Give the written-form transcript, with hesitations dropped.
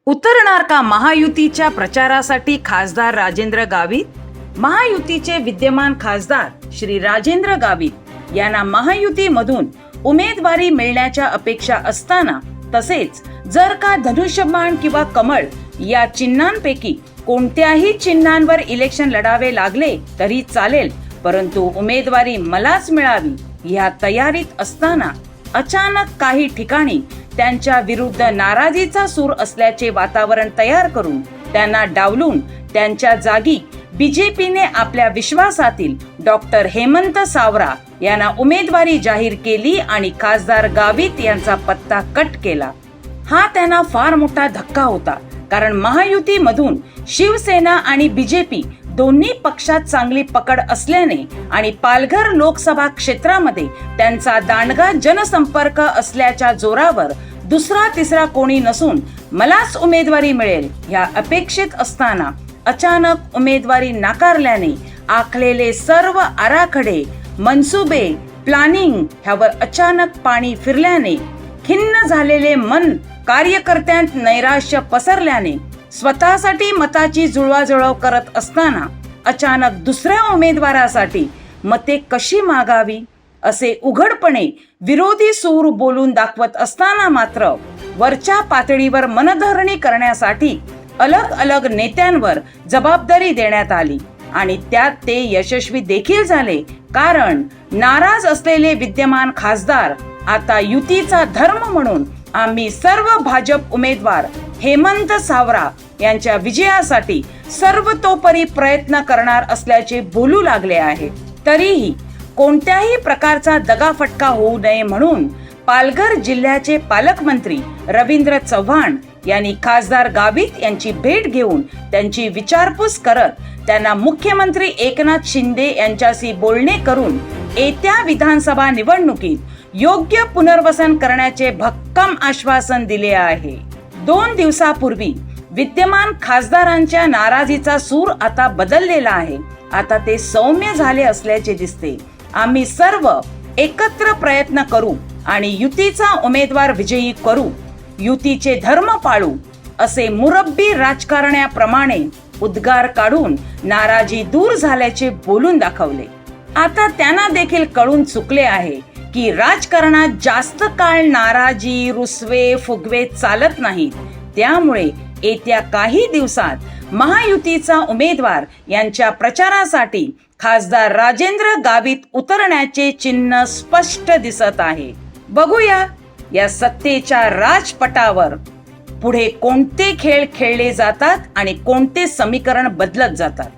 उतरणार का महायुतीच्या प्रचारासाठी खासदार राजेंद्र गावित? महायुतीचे विद्यमान खासदार श्री राजेंद्र गावित यांना महायुतीमधून उमेदवारी मिळण्याच्या अपेक्षा असताना, तसेच जर का धनुष्यबाण किंवा कमळ या चिन्हांपैकी कोणत्याही चिन्हांवर इलेक्शन लढावे लागले तरी चालेल, परंतु उमेदवारी मलाच मिळावी या तयारीत असताना अचानक काही ठिकाणी त्यांच्या विरुद्ध नाराजीचा सूर असल्याचे वातावरण तयार करून त्यांना डावलून त्यांच्या जागी बीजेपीने आपल्या विश्वासातील डॉक्टर हेमंत सावरा यांना उमेदवारी जाहीर केली आणि खासदार गावित यांचा पत्ता कट केला. हा त्यांना फार मोठा धक्का होता, कारण महायुतीमधून शिवसेना आणि बीजेपी दोन्ही पक्षात चांगली पकड असल्याने आणि पालघर लोकसभा क्षेत्रामध्ये त्यांचा दांडगा जनसंपर्क असल्याच्या जोरावर दुसरा तिसरा कोणी नसून मलाच उमेदवारी मिळेल या अपेक्षित असताना अचानक उमेदवारी नाकारल्याने आखलेले सर्व आराखडे, मनसुबे, प्लॅनिंग ह्यावर अचानक पाणी फिरल्याने खिन्न झालेले मन, कार्यकर्त्यांत नैराश्य पसरल्याने स्वतःसाठी मताची जुळवाजुळव करत असताना अचानक दुसऱ्या उमेदवारासाठी मते कशी मागावी असे उघडपणे विरोधी सूर बोलून दाखवत असताना मात्र वरच्या पातळीवर मनधरणी करण्यासाठी अलग अलग नेत्यांवर जबाबदारी देण्यात आली आणि त्यात ते यशस्वी देखील झाले. कारण नाराज असलेले विद्यमान खासदार आता युतीचा धर्म म्हणून आम्ही सर्व भाजप उमेदवार हेमंत सावरा यांच्या विजयासाठी सर्वतोपरी प्रयत्न करणार असल्याचे बोलू लागले आहे. तरीही कोणत्याही प्रकारचा दगाफटका होऊ नये म्हणून पालघर जिल्ह्याचे पालकमंत्री रवींद्र चव्हाण यांनी खासदार गावित यांची भेट घेऊन त्यांची विचारपूस करत त्यांना मुख्यमंत्री एकनाथ शिंदे यांच्याशी बोलणे करून येत्या विधानसभा निवडणुकीत योग्य पुनर्वसन करण्याचे भक्कम आश्वासन दिले आहे. 2 दिवसापूर्वी विद्यमान खासदारांच्या नाराजीचा सूर आता बदललेला आहे. आता ते सौम्य झाले असल्याचे दिसते. आम्ही सर्व एकत्र प्रयत्न करू आणि युतीचा उमेदवार विजयी करू, युतीचे धर्म पाळू असे मुरब्बी राजकारण्याप्रमाणे उद्गार काढून नाराजी दूर झाल्याचे बोलून दाखवले. आता त्यांना देखील कळून चुकले आहे की राजकारणात जास्त काळ नाराजी, रुसवे फुगवे चालत नाहीत. त्यामुळे येत्या काही दिवसात महायुतीचा उमेदवार यांच्या प्रचारासाठी खासदार राजेंद्र गावित उतरण्याचे चिन्ह स्पष्ट दिसत आहे. बघूया या सत्तेच्या राजपटावर पुढे कोणते खेळ खेळले जातात आणि कोणते समीकरण बदलत जातात.